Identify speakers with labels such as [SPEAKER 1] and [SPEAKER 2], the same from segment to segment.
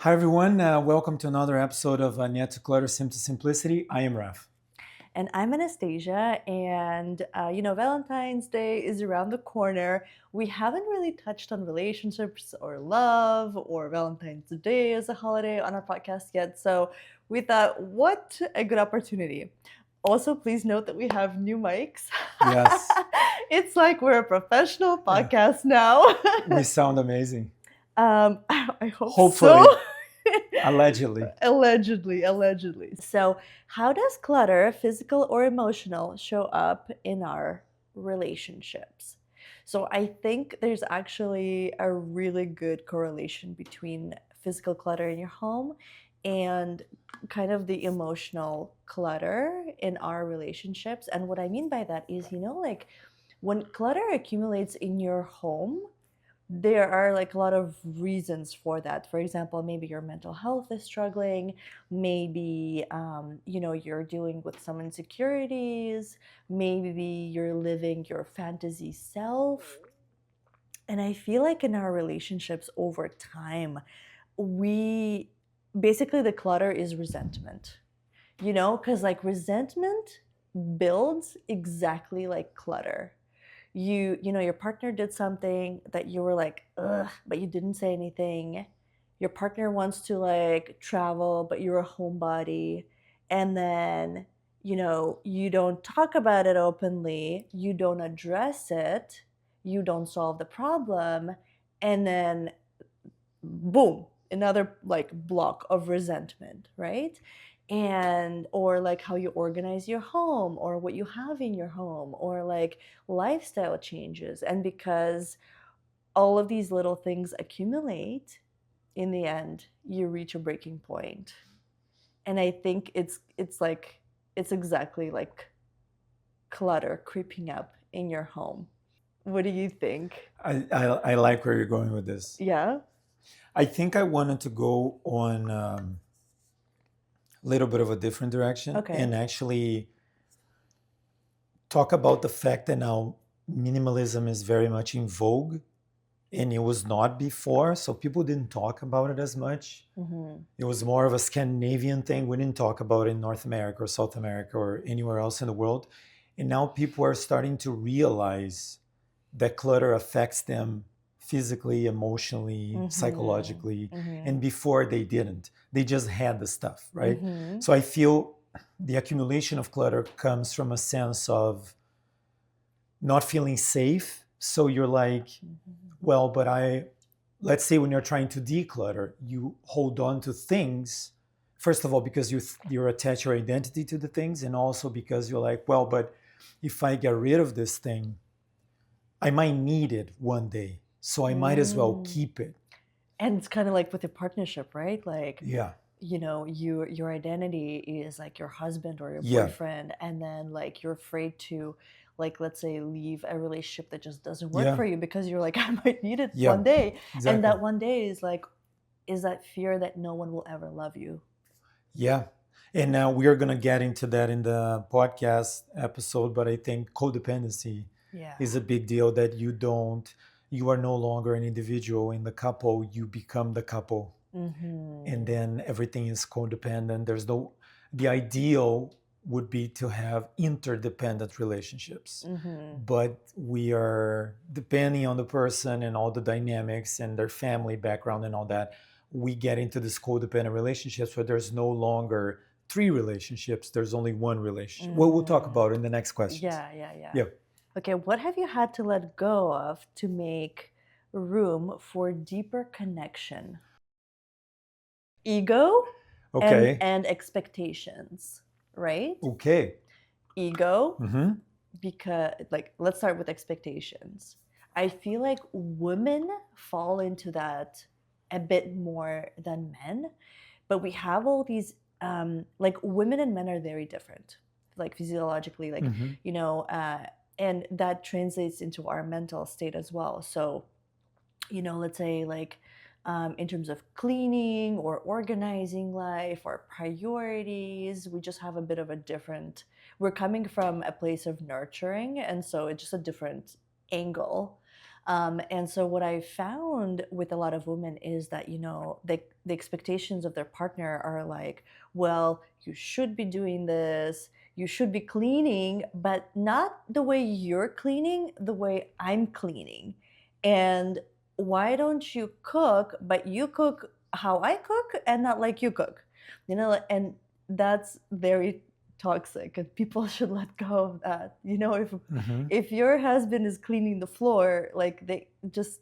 [SPEAKER 1] Hi, everyone. Welcome to another episode of Nyet, Clutter, Simplicity. I am Raff.
[SPEAKER 2] And I'm Anastasia, and Valentine's Day is around the corner. We haven't really touched on relationships or love or Valentine's Day as a holiday on our podcast yet, so we thought, what a good opportunity. Also, please note that we have new mics.
[SPEAKER 1] Yes.
[SPEAKER 2] It's like we're a professional
[SPEAKER 1] Yeah.
[SPEAKER 2] podcast now.
[SPEAKER 1] We sound amazing.
[SPEAKER 2] I hope so.
[SPEAKER 1] Hopefully, allegedly.
[SPEAKER 2] Allegedly. So, how does clutter, physical or emotional, show up in our relationships? So, I think there's actually a really good correlation between physical clutter in your home and kind of the emotional clutter in our relationships. And what I mean by that is, like when clutter accumulates in your home, there are like a lot of reasons for that. For example, maybe your mental health is struggling, maybe you're dealing with some insecurities, maybe you're living your fantasy self. And I feel like in our relationships over time, we basically the clutter is resentment, because like resentment builds exactly like clutter. Your partner did something that you were like, ugh, but you didn't say anything. Your partner wants to like travel, but you're a homebody. And then you don't talk about it openly, you don't address it, you don't solve the problem, and then boom, another like block of resentment, right? And or like how you organize your home or what you have in your home or like lifestyle changes. And because all of these little things accumulate, in the end you reach a breaking point. And I think it's exactly like clutter creeping up in your home. What do you think?
[SPEAKER 1] I like where you're going with this.
[SPEAKER 2] Yeah.
[SPEAKER 1] I think I wanted to go on a little bit of a different direction
[SPEAKER 2] Okay.
[SPEAKER 1] and actually talk about the fact that now minimalism is very much in vogue and it was not before. So people didn't talk about it as much.
[SPEAKER 2] Mm-hmm.
[SPEAKER 1] It was more of a Scandinavian thing. We didn't talk about it in North America or South America or anywhere else in the world. And now people are starting to realize that clutter affects them physically, emotionally,
[SPEAKER 2] Mm-hmm.
[SPEAKER 1] psychologically.
[SPEAKER 2] Mm-hmm.
[SPEAKER 1] And before they didn't. They just had the stuff, right?
[SPEAKER 2] Mm-hmm.
[SPEAKER 1] So I feel the accumulation of clutter comes from a sense of not feeling safe. So you're like, well, but let's say when you're trying to declutter, you hold on to things, first of all, because you attach your identity to the things, and also because you're like, well, but if I get rid of this thing, I might need it one day. So I might as well
[SPEAKER 2] Mm.
[SPEAKER 1] keep it.
[SPEAKER 2] And it's kind of like with a partnership, right? Like,
[SPEAKER 1] Yeah.
[SPEAKER 2] your identity is like your husband or your
[SPEAKER 1] Yeah.
[SPEAKER 2] boyfriend, and then like you're afraid to, like, let's say, leave a relationship that just doesn't work
[SPEAKER 1] Yeah.
[SPEAKER 2] for you because you're like, I might need it
[SPEAKER 1] Yeah.
[SPEAKER 2] one day. And
[SPEAKER 1] Exactly.
[SPEAKER 2] that one day is like, is that fear that no one will ever love you.
[SPEAKER 1] Yeah. And now we are going to get into that in the podcast episode, but I think codependency
[SPEAKER 2] Yeah.
[SPEAKER 1] is a big deal that you are no longer an individual in the couple, you become the couple. And
[SPEAKER 2] Mm-hmm.
[SPEAKER 1] then everything is codependent. The ideal would be to have interdependent relationships.
[SPEAKER 2] Mm-hmm.
[SPEAKER 1] But we are, depending on the person and all the dynamics and their family background and all that, we get into this codependent relationships where there's no longer three relationships, there's only one relationship. Well, we'll talk
[SPEAKER 2] Mm-hmm.
[SPEAKER 1] about it in the next questions.
[SPEAKER 2] Yeah.
[SPEAKER 1] Yeah.
[SPEAKER 2] Okay, what have you had to let go of to make room for deeper connection? Ego and
[SPEAKER 1] Okay.
[SPEAKER 2] expectations, right?
[SPEAKER 1] Okay.
[SPEAKER 2] Ego,
[SPEAKER 1] Mm-hmm.
[SPEAKER 2] because like let's start with expectations. I feel like women fall into that a bit more than men, but we have all these like women and men are very different, like physiologically, like
[SPEAKER 1] Mm-hmm.
[SPEAKER 2] you know uh, and that translates into our mental state as well. So let's say like in terms of cleaning or organizing life or priorities, we just have a bit of a different, we're coming from a place of nurturing, and so it's just a different angle. And so what I found with a lot of women is that, the expectations of their partner are like, well, you should be doing this, you should be cleaning, but not the way you're cleaning, the way I'm cleaning. And why don't you cook, but you cook how I cook and not like you cook? And that's very toxic, and people should let go of that.
[SPEAKER 1] Mhm.
[SPEAKER 2] If your husband is cleaning the floor, like they just,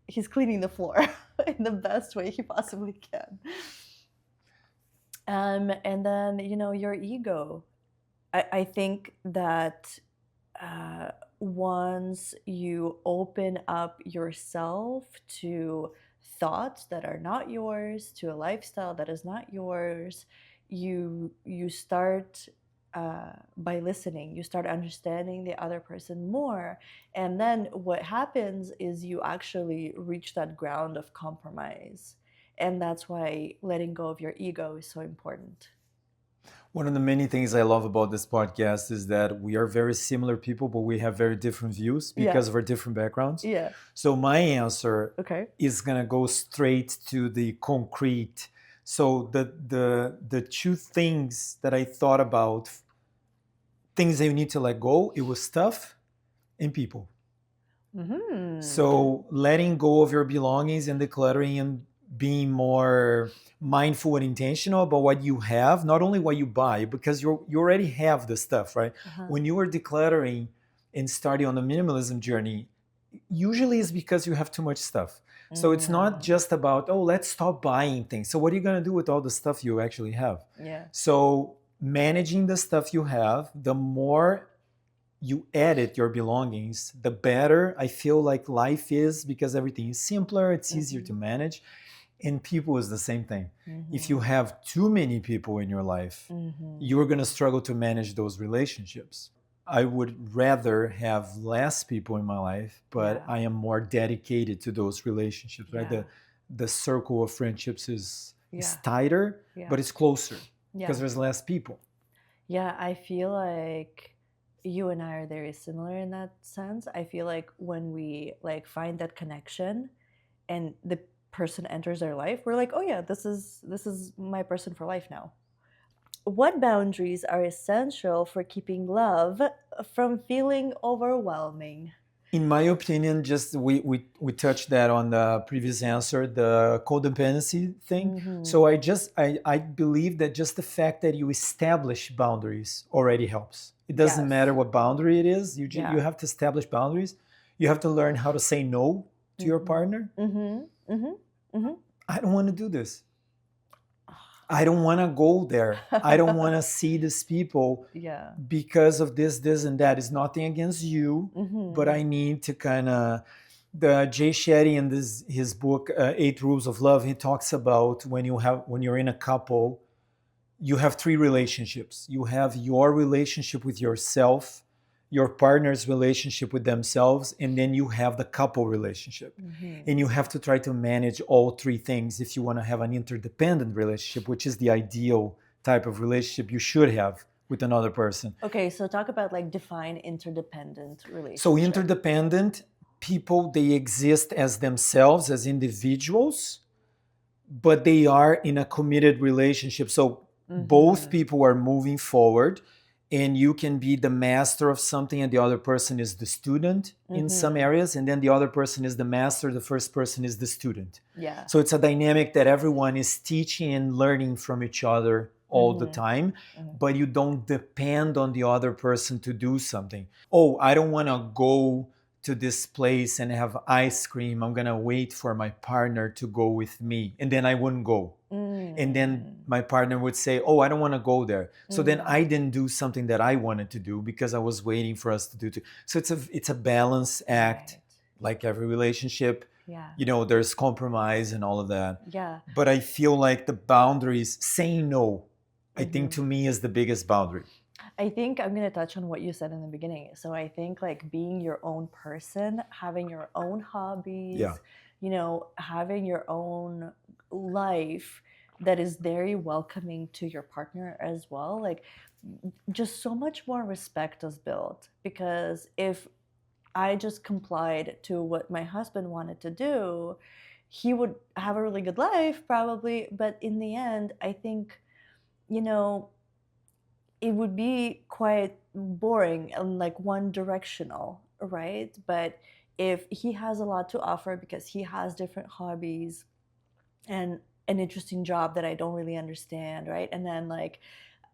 [SPEAKER 2] he's cleaning the floor in the best way he possibly can. And then, your ego. I think that once you open up yourself to thoughts that are not yours, to a lifestyle that is not yours, you start, by listening, you start understanding the other person more. And then what happens is you actually reach that ground of compromise. And that's why letting go of your ego is so important.
[SPEAKER 1] One of the many things I love about this podcast is that we are very similar people, but we have very different views
[SPEAKER 2] Yeah.
[SPEAKER 1] because of our different backgrounds.
[SPEAKER 2] Yeah.
[SPEAKER 1] So my answer
[SPEAKER 2] Okay.
[SPEAKER 1] is gonna go straight to the concrete. So the two things that I thought about, things that you need to let go, it was stuff and people.
[SPEAKER 2] Mm-hmm.
[SPEAKER 1] So letting go of your belongings and decluttering and being more mindful and intentional about what you have, not only what you buy, because you already have the stuff, right?
[SPEAKER 2] Uh-huh.
[SPEAKER 1] When you are decluttering and starting on the minimalism journey, usually it's because you have too much stuff. So it's not just about, oh, let's stop buying things. So what are you going to do with all the stuff you actually have?
[SPEAKER 2] Yeah.
[SPEAKER 1] So managing the stuff you have, the more you edit your belongings, the better I feel like life is, because everything is simpler, it's easier to manage. And people is the same thing. If you have too many people in your life, you're going to struggle to manage those relationships. I would rather have less people in my life, but
[SPEAKER 2] Yeah.
[SPEAKER 1] I am more dedicated to those relationships, right?
[SPEAKER 2] Yeah.
[SPEAKER 1] The circle of friendships is
[SPEAKER 2] Yeah.
[SPEAKER 1] tighter,
[SPEAKER 2] Yeah.
[SPEAKER 1] but it's closer
[SPEAKER 2] Yeah.
[SPEAKER 1] because there's less people.
[SPEAKER 2] Yeah, I feel like you and I are very similar in that sense. I feel like when we like find that connection and the person enters our life, we're like, oh yeah, this is my person for life now. What boundaries are essential for keeping love from feeling overwhelming?
[SPEAKER 1] In my opinion, just we touched that on the previous answer, the codependency thing. So I believe that just the fact that you establish boundaries already helps. It doesn't
[SPEAKER 2] Yes.
[SPEAKER 1] matter what boundary it is. You
[SPEAKER 2] Yeah.
[SPEAKER 1] you have to establish boundaries. You have to learn how to say no to your partner. I don't want to do this. I don't want to go there. I don't want to see these people
[SPEAKER 2] Yeah.
[SPEAKER 1] because of this, and that. Is nothing against you, but I need to kind of. The Jay Shetty in his book Eight Rules of Love, he talks about when you're in a couple, you have three relationships. You have your relationship with yourself, your partner's relationship with themselves, and then you have the couple relationship. And you have to try to manage all three things if you want to have an interdependent relationship, which is the ideal type of relationship you should have with another person.
[SPEAKER 2] Okay, so talk about like define interdependent relationship.
[SPEAKER 1] So interdependent people, they exist as themselves, as individuals, but they are in a committed relationship. So both people are moving forward, and you can be the master of something and the other person is the student in some areas, and then the other person is the master, the first person is the student.
[SPEAKER 2] Yeah.
[SPEAKER 1] So it's a dynamic that everyone is teaching and learning from each other all the time, but you don't depend on the other person to do something. Oh, I don't want to go to this place and have ice cream. I'm going to wait for my partner to go with me, and then I wouldn't go. And then my partner would say, oh, I don't want to go there. So then I didn't do something that I wanted to do because I was waiting for us to do it. So it's a balance act, like every relationship.
[SPEAKER 2] Yeah.
[SPEAKER 1] There's compromise and all of that.
[SPEAKER 2] Yeah.
[SPEAKER 1] But I feel like the boundaries, saying no, I think to me is the biggest boundary.
[SPEAKER 2] I think I'm going to touch on what you said in the beginning. So I think like being your own person, having your own hobbies, having your own life that is very welcoming to your partner as well. Like just so much more respect is built, because if I just complied to what my husband wanted to do, he would have a really good life probably, but in the end, I think, you know, it would be quite boring and like one directional, right? But if he has a lot to offer because he has different hobbies and an interesting job that I don't really understand, right? And then like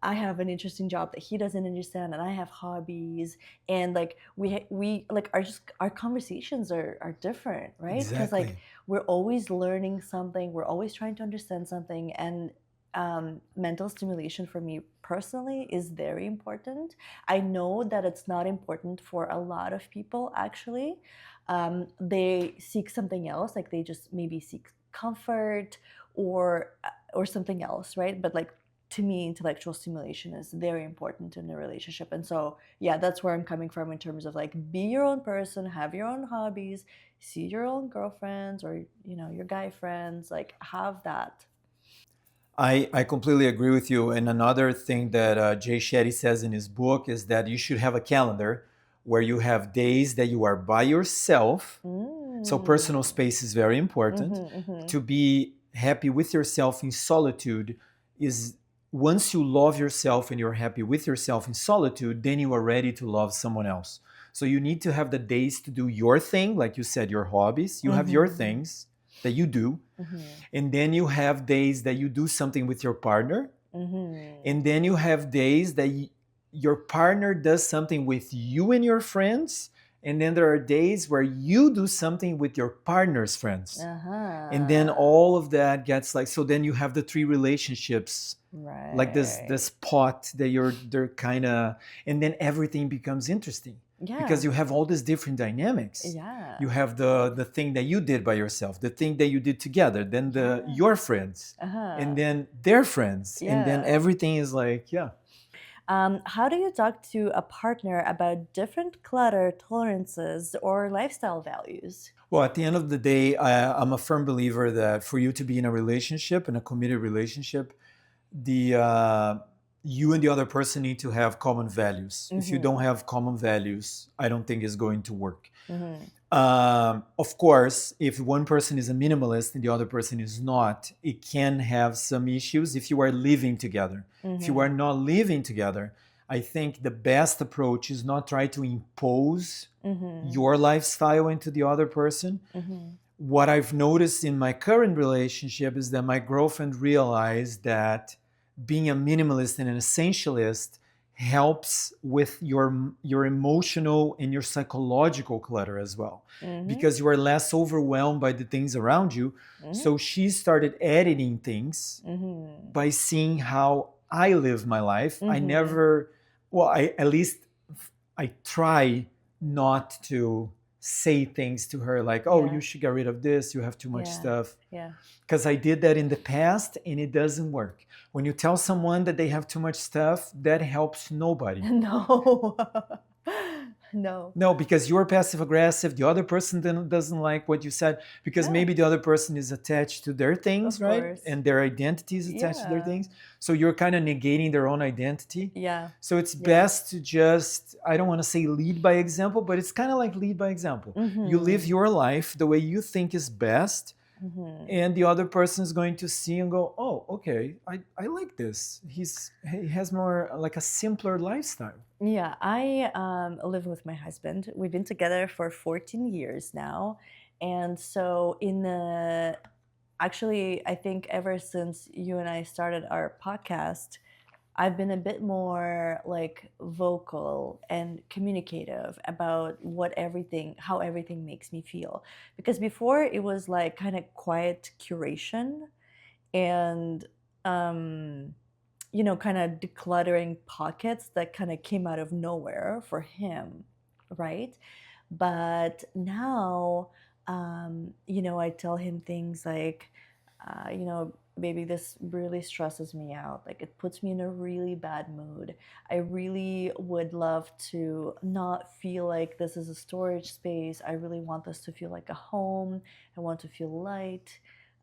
[SPEAKER 2] I have an interesting job that he doesn't understand, and I have hobbies, and like we like our just our conversations are different, right? Because like
[SPEAKER 1] Exactly.
[SPEAKER 2] we're always learning something, we're always trying to understand something, and mental stimulation for me personally is very important. I know that it's not important for a lot of people actually. They seek something else, like they just maybe seek comfort or something else, right? But like to me, intellectual stimulation is very important in a relationship. And so, yeah, that's where I'm coming from in terms of like be your own person, have your own hobbies, see your own girlfriends or, your guy friends, like have that.
[SPEAKER 1] I completely agree with you. And another thing that Jay Shetty says in his book is that you should have a calendar where you have days that you are by yourself. So personal
[SPEAKER 2] Mm.
[SPEAKER 1] space is very important.
[SPEAKER 2] Mm-hmm, mm-hmm.
[SPEAKER 1] To be happy with yourself in solitude is once you love yourself and you're happy with yourself in solitude, then you are ready to love someone else. So you need to have the days to do your thing, like you said, your hobbies. You have your
[SPEAKER 2] Mm-hmm.
[SPEAKER 1] things that you do,
[SPEAKER 2] Mm-hmm.
[SPEAKER 1] and then you have days that you do something with your partner,
[SPEAKER 2] Mm-hmm.
[SPEAKER 1] and then you have days that your partner does something with you and your friends, and then there are days where you do something with your partner's friends, and then
[SPEAKER 2] Uh-huh.
[SPEAKER 1] all of that gets like, so then you have the three relationships, like this
[SPEAKER 2] Right.
[SPEAKER 1] pot that they're kind of, and then everything becomes interesting because
[SPEAKER 2] Yeah.
[SPEAKER 1] you have all these different dynamics. You
[SPEAKER 2] Yeah.
[SPEAKER 1] have the thing that you did by yourself, the thing that you did together, then the
[SPEAKER 2] Yeah.
[SPEAKER 1] your friends, and
[SPEAKER 2] Uh-huh.
[SPEAKER 1] then their friends, and then
[SPEAKER 2] Yeah.
[SPEAKER 1] everything is like, yeah.
[SPEAKER 2] How do you talk to a partner about different clutter tolerances or lifestyle values?
[SPEAKER 1] Well, at the end of the day, I'm a firm believer that for you to be in a relationship, in a committed relationship, the you and the other person need to have common values. If you don't
[SPEAKER 2] Mm-hmm.
[SPEAKER 1] have common values, I don't think it's going to work.
[SPEAKER 2] Mm-hmm.
[SPEAKER 1] Of course, if one person is a minimalist and the other person is not, it can have some issues if you are living together. If you are
[SPEAKER 2] Mm-hmm.
[SPEAKER 1] not living together, I think the best approach is not try to impose
[SPEAKER 2] Mm-hmm.
[SPEAKER 1] your lifestyle into the other person.
[SPEAKER 2] Mm-hmm.
[SPEAKER 1] What I've noticed in my current relationship is that my girlfriend realized that being a minimalist and an essentialist helps with your emotional and your psychological clutter as well,
[SPEAKER 2] Mm-hmm.
[SPEAKER 1] because you are less overwhelmed by the things around you.
[SPEAKER 2] Mm-hmm.
[SPEAKER 1] So she started editing things
[SPEAKER 2] Mm-hmm.
[SPEAKER 1] by seeing how I live my life. I
[SPEAKER 2] Mm-hmm.
[SPEAKER 1] never, well, I at least I try not to say things to her like, "Oh,
[SPEAKER 2] Yeah.
[SPEAKER 1] you should get rid of this. You have too much
[SPEAKER 2] Yeah.
[SPEAKER 1] stuff."
[SPEAKER 2] Yeah.
[SPEAKER 1] Because I did that in the past and it doesn't work. When you tell someone that they have too much stuff, that helps nobody.
[SPEAKER 2] No. No.
[SPEAKER 1] No, because you're passive aggressive. The other person then doesn't like what you said because
[SPEAKER 2] Yeah.
[SPEAKER 1] maybe the other person is attached to their things,
[SPEAKER 2] Of
[SPEAKER 1] right?
[SPEAKER 2] course.
[SPEAKER 1] And their identity is attached to their
[SPEAKER 2] Yeah.
[SPEAKER 1] things. So you're kind of negating their own identity.
[SPEAKER 2] Yeah.
[SPEAKER 1] So it's
[SPEAKER 2] Yeah.
[SPEAKER 1] best to just, I don't want to say lead by example, but it's kind of like lead by example. You live
[SPEAKER 2] Mm-hmm.
[SPEAKER 1] your life the way you think is best,
[SPEAKER 2] Mm-hmm.
[SPEAKER 1] and the other person is going to see and go, oh, okay, I like this. He has more like a simpler lifestyle.
[SPEAKER 2] Yeah, I live with my husband. We've been together for 14 years now. And so, actually, I think ever since you and I started our podcast, I've been a bit more like vocal and communicative about how everything makes me feel. Because before it was like kind of quiet curation and, um, kind of decluttering pockets that kind of came out of nowhere for him, right? But now, I tell him things like, baby, this really stresses me out. Like, it puts me in a really bad mood. I really would love to not feel like this is a storage space. I really want this to feel like a home. I want to feel light.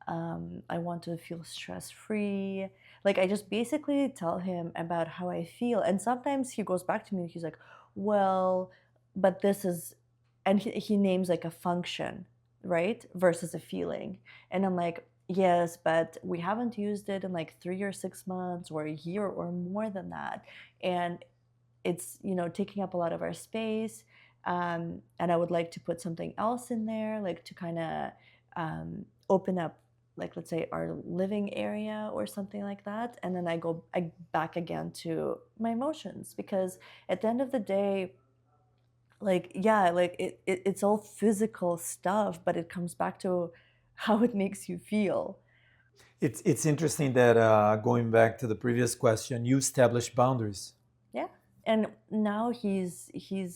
[SPEAKER 2] I want to feel stress free. Like, I just basically tell him about how I feel. And sometimes he goes back to me and he's like, well, but this is and he names like a function, right, versus a feeling. And I'm like, yes, but we haven't used it in like 3 or 6 months or a year or more than that, and it's, taking up a lot of our space. And I would like to put something else in there, like to kind of open up, like, let's say our living area or something like that. And then I back again to my emotions, because at the end of the day, like, yeah, like it's all physical stuff, but it comes back to how it makes you feel.
[SPEAKER 1] It's interesting that going back to the previous question, you establish boundaries.
[SPEAKER 2] Yeah. And now he's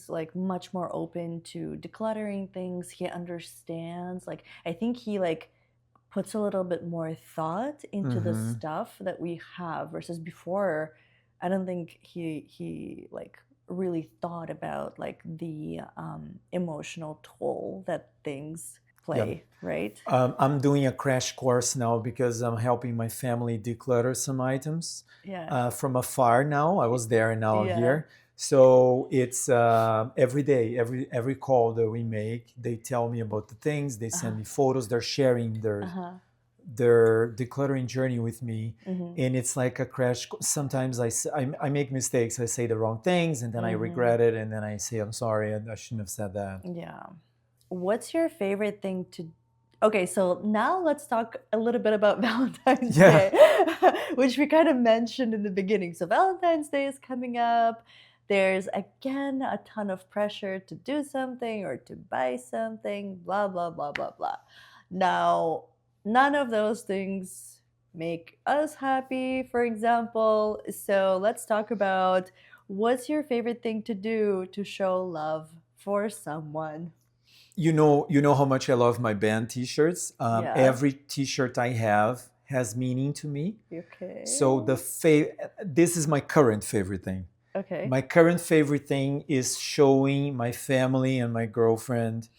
[SPEAKER 2] like much more open to decluttering things. He understands. Like, I think he like puts a little bit more thought into the
[SPEAKER 1] Hmm.
[SPEAKER 2] stuff that we have versus before. I don't think he like really thought about like the emotional toll that things
[SPEAKER 1] Yeah.
[SPEAKER 2] play, right?
[SPEAKER 1] I'm doing a crash course now because I'm helping my family declutter some items
[SPEAKER 2] Yeah.
[SPEAKER 1] from afar now. I was there and now I'm
[SPEAKER 2] Yeah.
[SPEAKER 1] here. So it's every day, every call that we make, they tell me about the things. They send
[SPEAKER 2] Uh-huh.
[SPEAKER 1] me photos. They're sharing
[SPEAKER 2] Uh-huh.
[SPEAKER 1] their decluttering journey with me,
[SPEAKER 2] Mm-hmm.
[SPEAKER 1] and it's like a crash. Sometimes I make mistakes. I say the wrong things, and then I
[SPEAKER 2] Mm-hmm.
[SPEAKER 1] regret it, and then I say I'm sorry. I shouldn't have said that.
[SPEAKER 2] Yeah. What's your favorite thing to Okay, so now let's talk a little bit about Valentine's
[SPEAKER 1] Yeah.
[SPEAKER 2] Day, which we kind of mentioned in the beginning. So Valentine's Day is coming up. There's again a ton of pressure to do something or to buy something, blah blah blah blah blah. Now, none of those things make us happy, for example. So let's talk about, what's your favorite thing to do to show love for someone?
[SPEAKER 1] You know how much I love my band T-shirts.
[SPEAKER 2] Yeah.
[SPEAKER 1] Every T-shirt I have has meaning to me. So
[SPEAKER 2] Okay.
[SPEAKER 1] this is my current favorite thing.
[SPEAKER 2] Okay.
[SPEAKER 1] My current favorite thing is showing my family and my girlfriend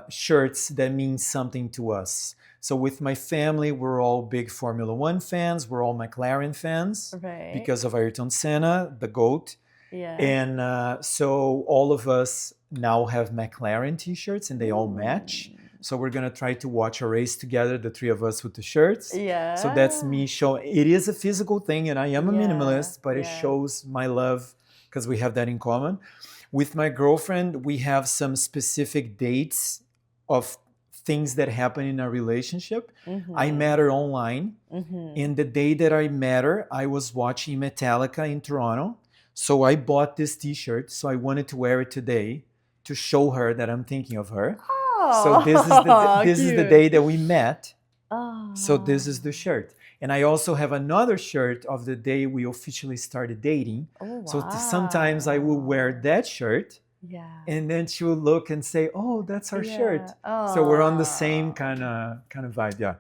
[SPEAKER 1] shirts that mean something to us. So with my family, we're all big Formula One fans. We're all McLaren fans
[SPEAKER 2] Right.
[SPEAKER 1] because of Ayrton Senna, the GOAT.
[SPEAKER 2] Yeah.
[SPEAKER 1] And so all of us now have McLaren T-shirts, and they all match.
[SPEAKER 2] Mm.
[SPEAKER 1] So we're gonna try to watch a race together, the three of us with the shirts. So that's
[SPEAKER 2] Yeah.
[SPEAKER 1] me showing. It is a physical thing, and I am a
[SPEAKER 2] Yeah.
[SPEAKER 1] minimalist, but it
[SPEAKER 2] Yeah.
[SPEAKER 1] shows my love because we have that in common. With my girlfriend, we have some specific dates of things that happen in our relationship. I
[SPEAKER 2] Mm-hmm.
[SPEAKER 1] met her online,
[SPEAKER 2] Mm-hmm.
[SPEAKER 1] and the day that I met her, I was watching Metallica in Toronto. So I bought this T-shirt. So I wanted to wear it today to show her that I'm thinking of her. So
[SPEAKER 2] Oh,
[SPEAKER 1] this is the
[SPEAKER 2] cute.
[SPEAKER 1] day that we met. So
[SPEAKER 2] Oh.
[SPEAKER 1] this is the shirt. And I also have another shirt of the day we officially started dating.
[SPEAKER 2] Oh,
[SPEAKER 1] So sometimes I will wear
[SPEAKER 2] wow.
[SPEAKER 1] that shirt,
[SPEAKER 2] Yeah.
[SPEAKER 1] and then she will look and say, "Oh, that's our
[SPEAKER 2] Yeah.
[SPEAKER 1] shirt." So we're on the same
[SPEAKER 2] Oh.
[SPEAKER 1] kind of vibe, yeah.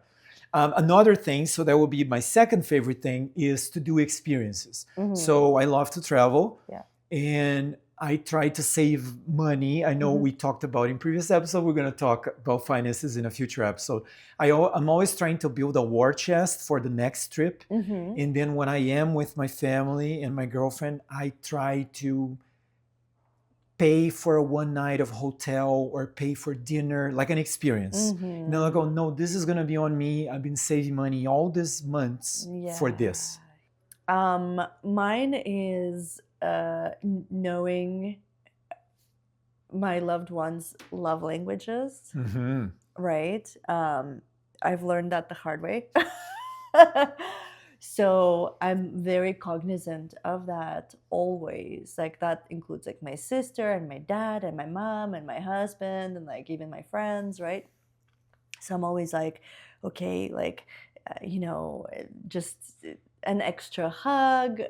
[SPEAKER 1] Another thing, so that would be my second favorite thing, is to do experiences. So
[SPEAKER 2] Mm-hmm.
[SPEAKER 1] I love to travel,
[SPEAKER 2] Yeah.
[SPEAKER 1] and I try to save money. I know
[SPEAKER 2] Mm-hmm.
[SPEAKER 1] we talked about in previous episode. We're going to talk about finances in a future episode. I'm always trying to build a war chest for the next trip,
[SPEAKER 2] Mm-hmm.
[SPEAKER 1] and then when I am with my family and my girlfriend, I try to pay for a one night of hotel or pay for dinner, like an experience. I
[SPEAKER 2] Mm-hmm.
[SPEAKER 1] go, no, this is gonna be on me. I've been saving money all these months for
[SPEAKER 2] Yeah.
[SPEAKER 1] this.
[SPEAKER 2] Mine is knowing my loved ones' love languages,
[SPEAKER 1] Mm-hmm.
[SPEAKER 2] right? I've learned that the hard way. So I'm very cognizant of that always. Like, that includes like my sister and my dad and my mom and my husband and like even my friends, right? So I'm always like, okay, like, just an extra hug,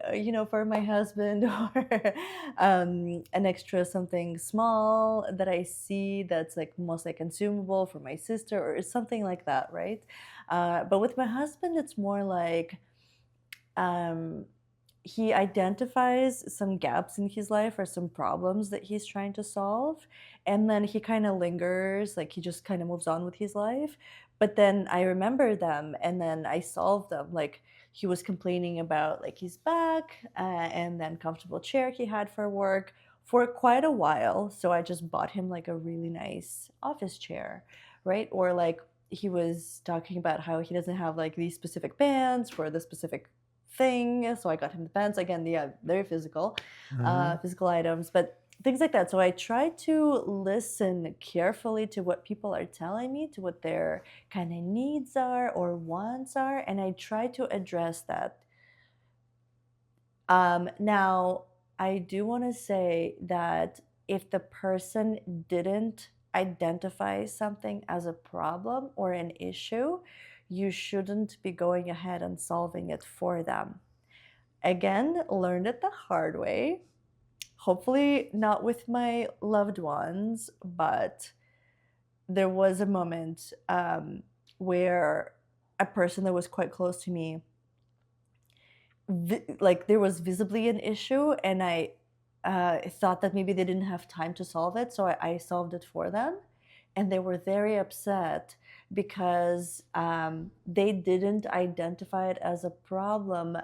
[SPEAKER 2] for my husband, or an extra something small that I see that's like mostly consumable for my sister or something like that, right? But with my husband, it's more like, um, he identifies some gaps in his life or some problems that he's trying to solve, and then he kind of lingers, like he just kind of moves on with his life. But then I remember them and then I solve them. Like, he was complaining about like his back, and then comfortable chair he had for work for quite a while. So I just bought him like a really nice office chair, right? Or like he was talking about how he doesn't have like these specific bands for the specific thing. So I got him the bands. Again, yeah, very physical, physical items, but things like that. So I try to listen carefully to what people are telling me, to what their kind of needs are or wants are, and I try to address that. Now, I do want to say that if the person didn't identify something as a problem or an issue, you shouldn't be going ahead and solving it for them. Again, learned it the hard way. Hopefully, not with my loved ones, but there was a moment where a person that was quite close to me, like there was visibly an issue, and I thought that maybe they didn't have time to solve it, so I solved it for them, and they were very upset because they didn't identify it as a problem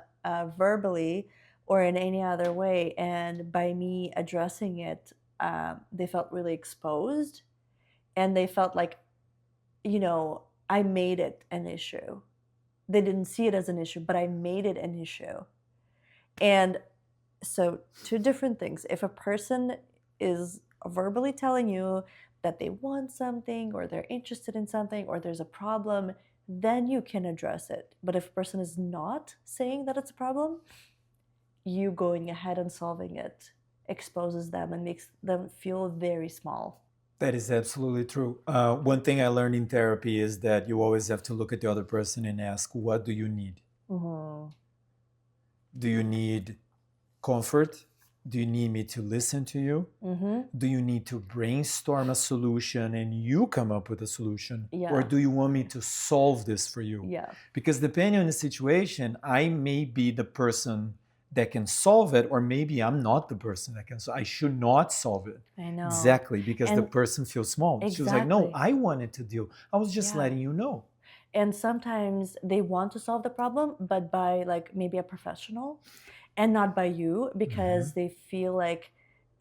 [SPEAKER 2] verbally or in any other way, and by me addressing it, they felt really exposed, and they felt like, I made it an issue. They didn't see it as an issue, but I made it an issue. And so, two different things. If a person is verbally telling you that they want something or they're interested in something or there's a problem, then you can address it. But if a person is not saying that it's a problem, you going ahead and solving it exposes them and makes them feel very small.
[SPEAKER 1] That is absolutely true. One thing I learned in therapy is that you always have to look at the other person and ask, what do you need?
[SPEAKER 2] Mm-hmm.
[SPEAKER 1] Do you need comfort? Do you need me to listen to you?
[SPEAKER 2] Mm-hmm.
[SPEAKER 1] Do you need to brainstorm a solution and you come up with a solution?
[SPEAKER 2] Yeah.
[SPEAKER 1] Or do you want me to solve this for you?
[SPEAKER 2] Yeah.
[SPEAKER 1] Because depending on the situation, I may be the person that can solve it, or maybe I'm not the person that can solve it. I should not solve it.
[SPEAKER 2] I know.
[SPEAKER 1] Exactly, because the
[SPEAKER 2] And-
[SPEAKER 1] person feels small. She was like, no,
[SPEAKER 2] Exactly.
[SPEAKER 1] I wanted to deal. I was just
[SPEAKER 2] Yeah.
[SPEAKER 1] letting you know.
[SPEAKER 2] And sometimes they want to solve the problem, but by like maybe a professional and not by you, because they feel like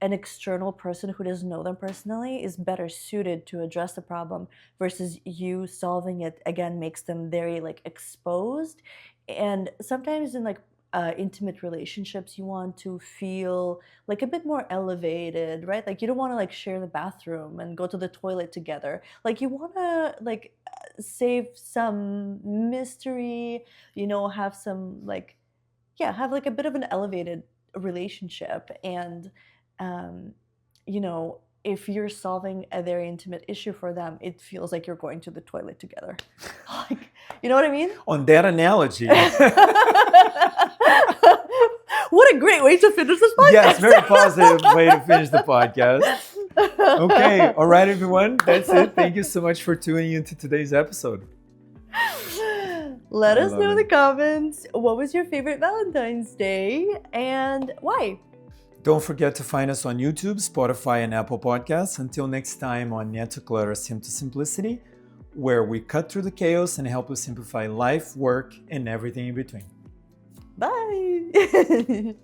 [SPEAKER 2] an external person who doesn't know them personally is better suited to address the problem versus you solving it. Again, makes them very like exposed. And sometimes in like intimate relationships, you want to feel like a bit more elevated, right? Like you don't want to like share the bathroom and go to the toilet together. Like you want to like save some mystery, have some like, yeah, have like a bit of an elevated relationship. And if you're solving a very intimate issue for them, it feels like you're going to the toilet together. Like, you know what I mean?
[SPEAKER 1] On that analogy.
[SPEAKER 2] What a great way to finish this podcast.
[SPEAKER 1] Yes, very positive way to finish the podcast. Okay, all right, everyone. That's it. Thank you so much for tuning into today's episode.
[SPEAKER 2] Let us know in the
[SPEAKER 1] it.
[SPEAKER 2] comments, what was your favorite Valentine's Day and why?
[SPEAKER 1] Don't forget to find us on YouTube, Spotify, and Apple Podcasts. Until next time on Nyet, Clutter, to Simplicity, where we cut through the chaos and help you simplify life, work, and everything in between.
[SPEAKER 2] Bye.